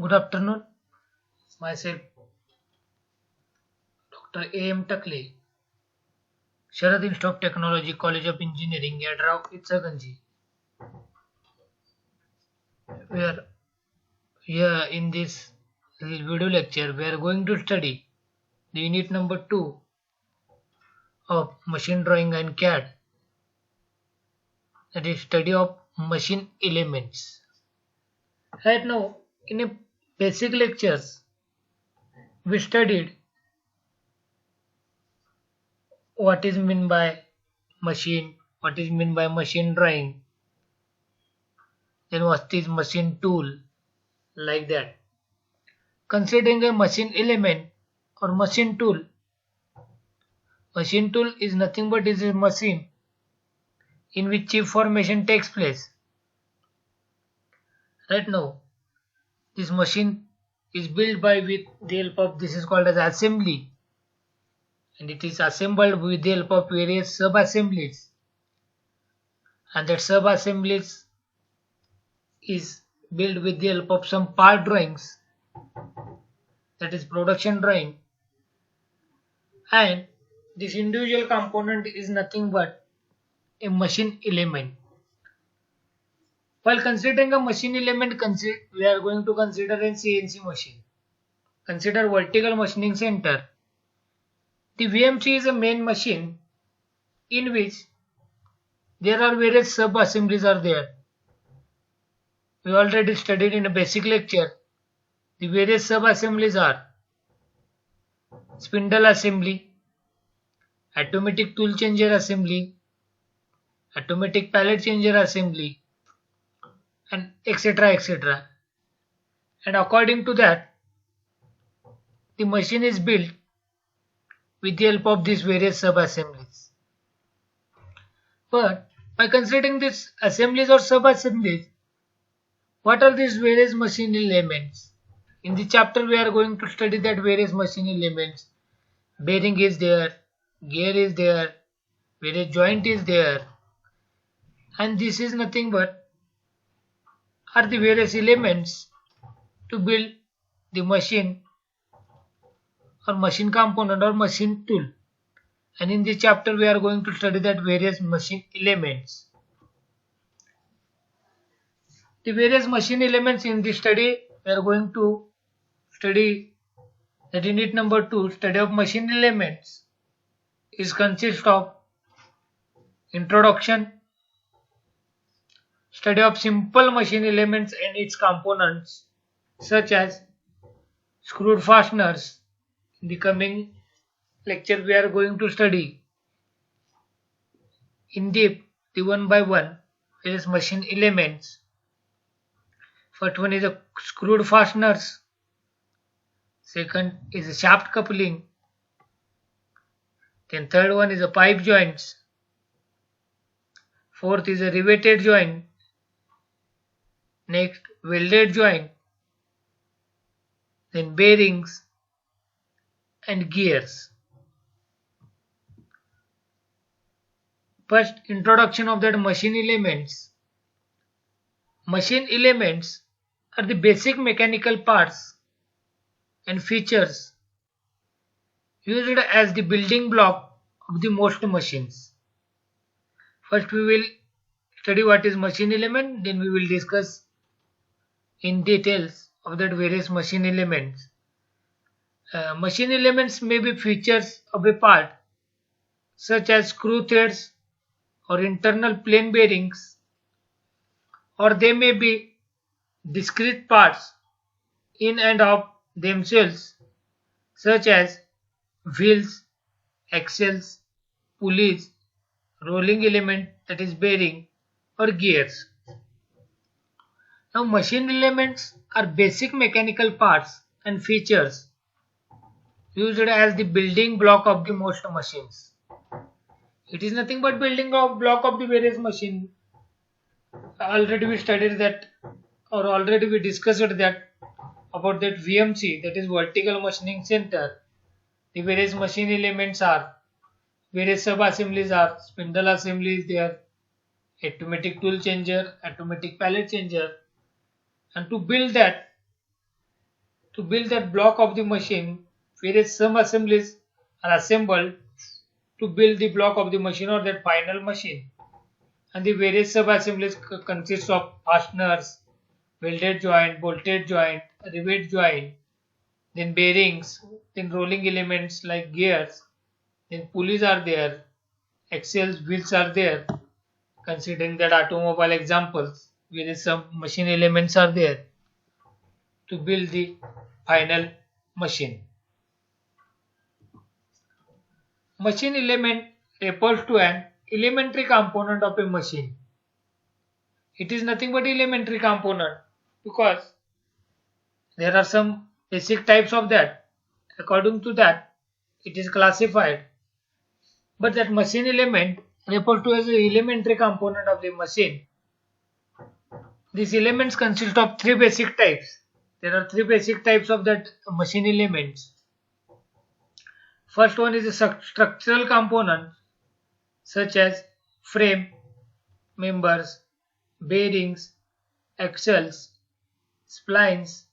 Good afternoon. Myself Dr. A.M. Takle, Sharad Institute of Technology, College of Engineering, Yadrao, Itsaganji. We are here in this video lecture. We are going to study the unit number 2 of machine drawing and CAD, that is study of machine elements. Right now, in a basic lectures, we studied what is meant by machine, what is meant by machine drawing, then what is machine tool, like that. Considering a machine element or machine tool is nothing but is a machine in which chip formation takes place. Right now, this machine is built by with the help of this is called as assembly, and it is assembled with the help of various sub assemblies, and that sub assemblies is built with the help of some part drawings, that is production drawing, and this individual component is nothing but a machine element. While considering a machine element, we are going to consider a CNC machine. Consider vertical machining center. The VMC is a main machine in which there are various sub assemblies are there. We already studied in a basic lecture. The various sub assemblies are spindle assembly, automatic tool changer assembly, automatic pallet changer assembly, and etc. etc. And according to that, the machine is built with the help of these various sub assemblies. But by considering these assemblies or sub assemblies, what are these various machine elements? In the chapter we are going to study that various machine elements. Bearing is there, gear is there, various joint is there, and this is nothing but are the various elements to build the machine or machine component or machine tool. And in this chapter we are going to study that various machine elements. The various machine elements in this study we are going to study that unit number 2, study of machine elements, is consist of introduction, study of simple machine elements and its components such as screwed fasteners. In the coming lecture we are going to study in depth the one by one various machine elements. First one is a screwed fasteners, second is a shaft coupling, then third one is a pipe joints, fourth is a riveted joint, next welded joint, then bearings and gears. First, introduction of that machine elements. Machine elements are the basic mechanical parts and features used as the building block of the most machines. First we will study what is machine element, then we will discuss in details of that various machine elements. Machine elements may be features of a part such as screw threads or internal plain bearings, or they may be discrete parts in and of themselves such as wheels, axles, pulleys, rolling element, that is bearing, or gears. Now machine elements are basic mechanical parts and features used as the building block of the most machines. It is nothing but building block of the various machine. Already we studied that, or already we discussed that about that VMC, that is vertical machining center. The various machine elements are various sub assemblies are spindle assembly is there, automatic tool changer, automatic pallet changer, and to build that To build that block of the machine, various sub-assemblies are assembled to build the block of the machine or that final machine. And the various sub-assemblies consist of fasteners, welded joint, bolted joint, rivet joint, then bearings, then rolling elements like gears, then pulleys are there, axles, wheels are there. Considering that automobile examples, various some machine elements are there to build the final machine. Machine element refers to an elementary component of a machine. It is nothing but elementary component because there are some basic types of that. According to that, it is classified. But that machine element refers to as an elementary component of the machine. These elements consist of three basic types. There are three basic types of that machine elements. First one is a structural component such as frame, members, bearings, axles, splines,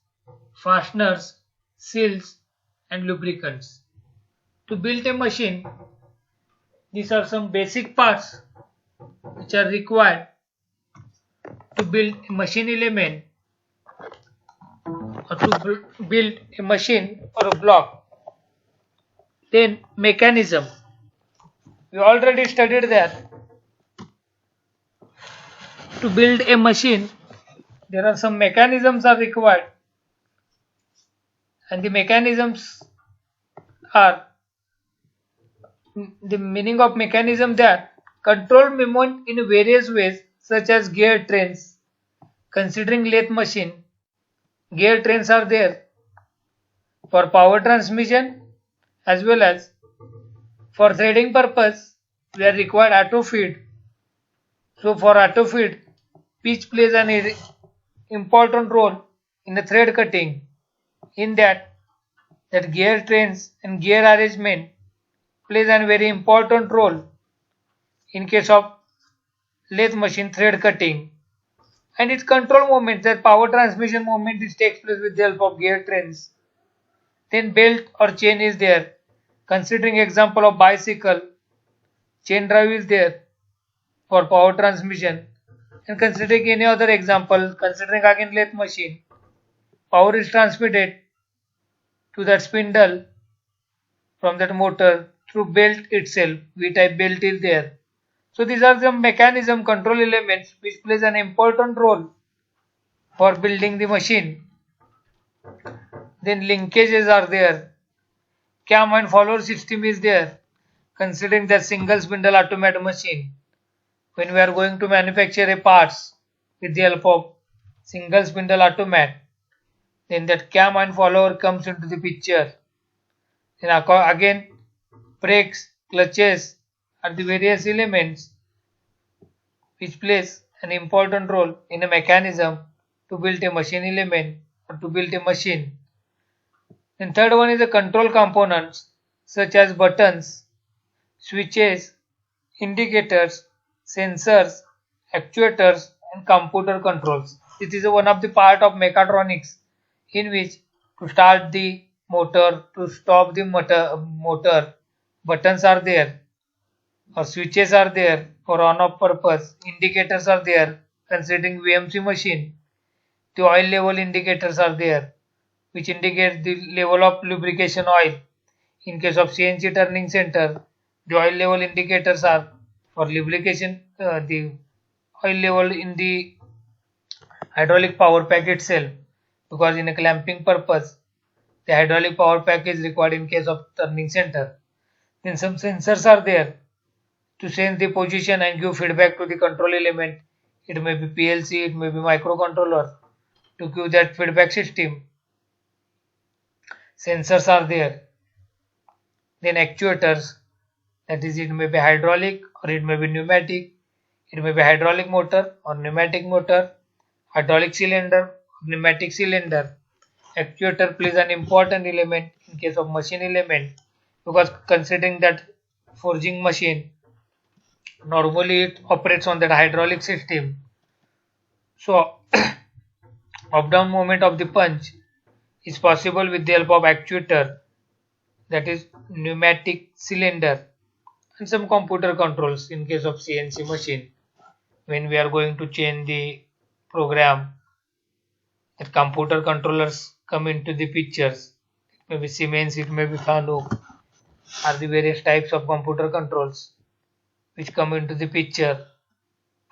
fasteners, seals and lubricants. To build a machine, these are some basic parts which are required to build a machine element or to build a machine or a block. Then mechanism. We already studied that. To build a machine, there are some mechanisms are required. And the mechanisms are, the meaning of mechanism that control movement in various ways such as gear trains. Considering lathe machine, gear trains are there for power transmission as well as for threading purpose. We are required auto feed. So for auto feed, pitch plays an important role in the thread cutting. In that gear trains and gear arrangement plays a very important role in case of lathe machine thread cutting. And its control movement, that power transmission movement, is takes place with the help of gear trains. Then belt or chain is there. Considering example of bicycle, chain drive is there for power transmission. And considering any other example, considering again lathe machine, power is transmitted to that spindle from that motor through belt itself. V-type belt is there. So these are the mechanism control elements which plays an important role for building the machine. Then linkages are there. Cam and follower system is there. Considering that single spindle automatic machine, when we are going to manufacture a parts with the help of single spindle automat, then that cam and follower comes into the picture. Then again brakes, clutches are the various elements which plays an important role in a mechanism to build a machine element or to build a machine. Then third one is the control components such as buttons, switches, indicators, sensors, actuators and computer controls. This is one of the part of mechatronics in which to start the motor, to stop the motor, buttons are there or switches are there for on-off purpose, indicators are there. Considering VMC machine, the oil level indicators are there which indicate the level of lubrication oil. In case of CNC turning center, the oil level indicators are for lubrication, the oil level in the hydraulic power pack itself, because in a clamping purpose the hydraulic power pack is required in case of turning center. Then some sensors are there to sense the position and give feedback to the control element. It may be PLC, it may be microcontroller to give that feedback system. Sensors are there. Then actuators, that is, it may be hydraulic or it may be pneumatic. It may be hydraulic motor or pneumatic motor, hydraulic cylinder, pneumatic cylinder. Actuator plays an important element in case of machine element, because considering that forging machine, normally it operates on that hydraulic system. So up down movement of the punch is possible with the help of actuator, that is pneumatic cylinder, and some computer controls in case of CNC machine. When we are going to change the program, that computer controllers come into the pictures. It may be Siemens, it may be Fanuc, are the various types of computer controls which come into the picture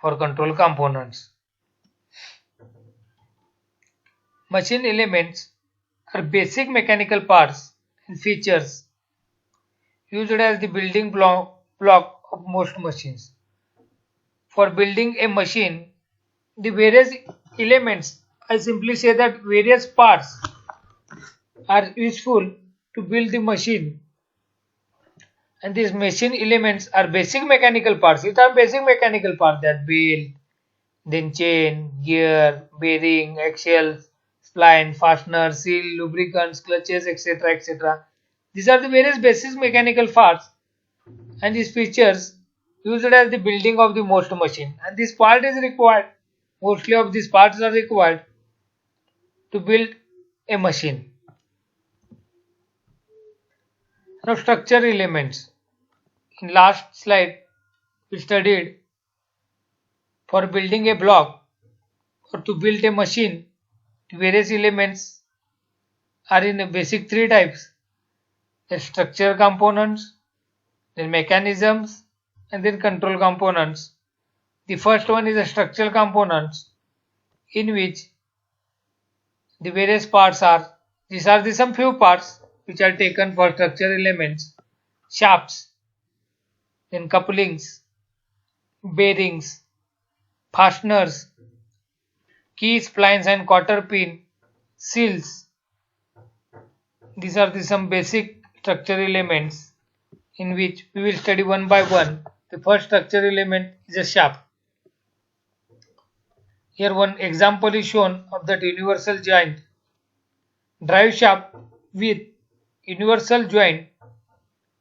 for control components. Machine elements are basic mechanical parts and features used as the building block of most machines. For building a machine, the various elements, I simply say that various parts are useful to build the machine, and these machine elements are basic mechanical parts. It are basic mechanical parts, that belt, then chain, gear, bearing, axles, spline, fastener, seal, lubricants, clutches, etc. etc. These are the various basic mechanical parts, and these features used as the building of the most machine. And this part is required. Mostly of these parts are required to build a machine. Now structure elements. In last slide we studied for building a block or to build a machine, the various elements are in a basic three types: the structure components, then mechanisms, and then control components. The first one is the structural components, in which the various parts are, these are the some few parts which are taken for structural elements: shafts, then couplings, bearings, fasteners, keys, splines and quarter pin, seals. These are the some basic structural elements in which we will study one by one. The first structural element is a shaft. Here one example is shown of that universal joint drive shaft with universal joint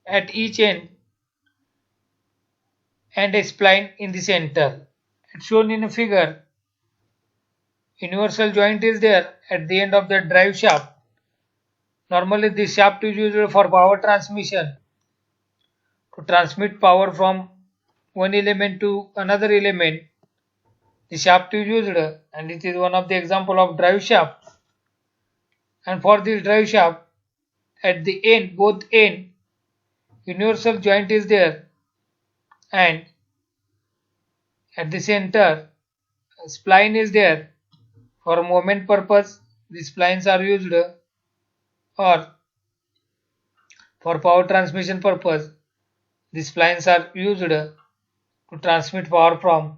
at each end and a spline in the center. It's shown in a figure. Universal joint is there at the end of the drive shaft. Normally this shaft is used for power transmission, to transmit power from one element to another element. The shaft is used, and it is one of the example of drive shaft. And for this drive shaft, at the end, both end, universal joint is there, and at the center, a spline is there. For movement purpose, the splines are used, or for power transmission purpose, the splines are used to transmit power from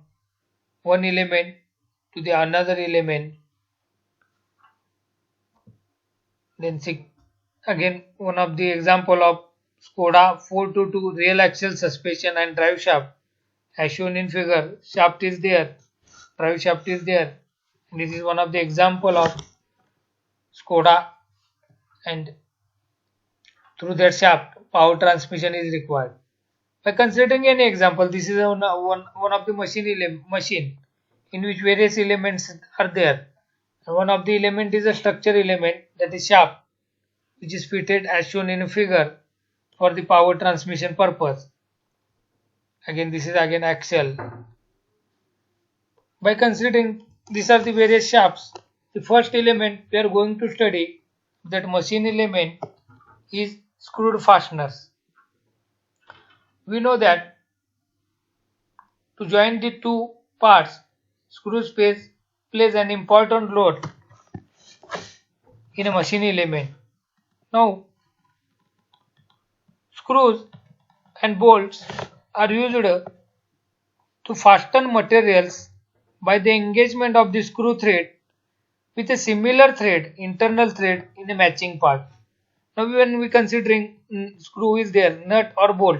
one element to the another element. Then again one of the example of Skoda 422 real axle suspension and drive shaft, as shown in figure. Shaft is there, drive shaft is there. This is one of the example of Skoda, and through that shaft power transmission is required. By considering any example, this is one of the machine in which various elements are there. And one of the element is a structure element, that is shaft, which is fitted as shown in a figure for the power transmission purpose. Again this is again axle. By considering these are the various shafts, the first element we are going to study, that machine element, is screwed fasteners. We know that to join the two parts, screw space plays an important role in a machine element. Now, screws and bolts are used to fasten materials by the engagement of the screw thread with a similar thread, internal thread, in a matching part. Now when we considering screw is there, nut or bolt,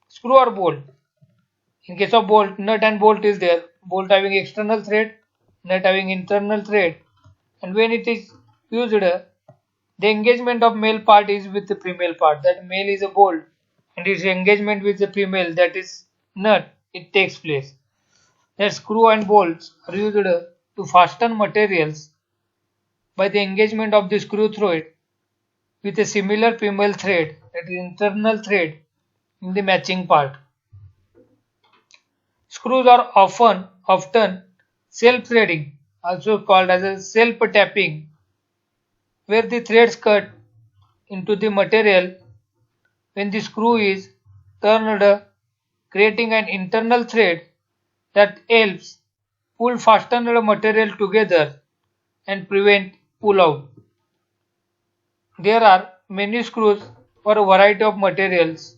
screw or bolt. In case of bolt, nut and bolt is there, bolt having external thread, nut having internal thread. And when it is used, the engagement of male part is with the female part, that male is a bolt, and its engagement with the female, that is nut, it takes place. That screw and bolts are used to fasten materials by the engagement of the screw thread with a similar female thread, that is internal thread, in the matching part. Screws are often self-threading, also called as a self-tapping, where the threads cut into the material when the screw is turned, creating an internal thread that helps pull fastened material together and prevent pull-out. There are many screws for a variety of materials.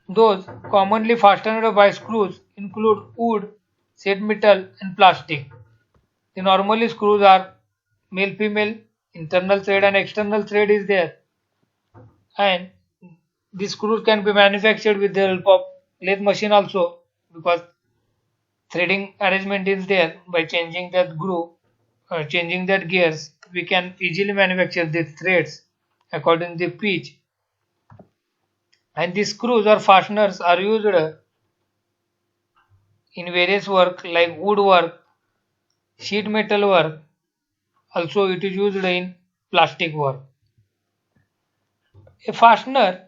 Those commonly fastened by screws include wood, sheet metal, and plastic. The normally screws are male-female, internal thread and external thread is there, and the screws can be manufactured with the help of lathe machine also, because threading arrangement is there. By changing that groove, changing that gears, we can easily manufacture the threads according to the pitch. And the screws or fasteners are used in various work like woodwork, sheet metal work. Also, it is used in plastic work. A fastener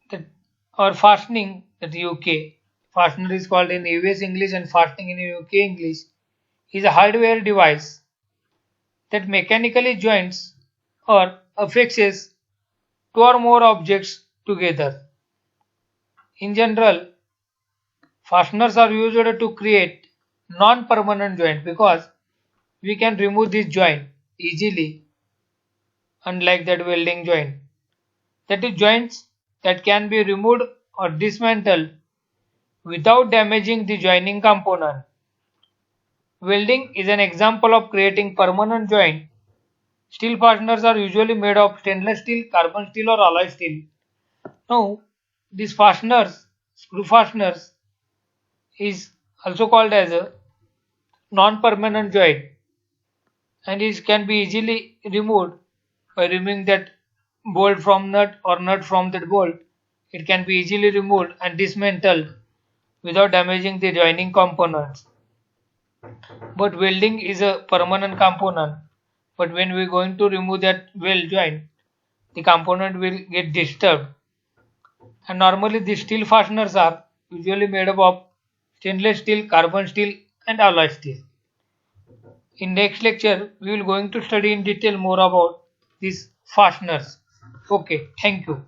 that, or fastening, that UK fastener is called in US English and fastening in UK English, is a hardware device that mechanically joins or affixes two or more objects together. In general, fasteners are used to create non-permanent joint because we can remove this joint easily, unlike that welding joint. That is joints that can be removed or dismantled without damaging the joining component. Welding is an example of creating permanent joint. Steel fasteners are usually made of stainless steel, carbon steel or alloy steel. Now, these fasteners, screw fasteners, is also called as a non-permanent joint, and it can be easily removed by removing that bolt from nut or nut from that bolt. It can be easily removed and dismantled without damaging the joining components. But welding is a permanent component. But when we are going to remove that weld joint, the component will get disturbed. And normally the steel fasteners are usually made up of stainless steel, carbon steel and alloy steel. In next lecture, we will going to study in detail more about these fasteners. Okay, thank you.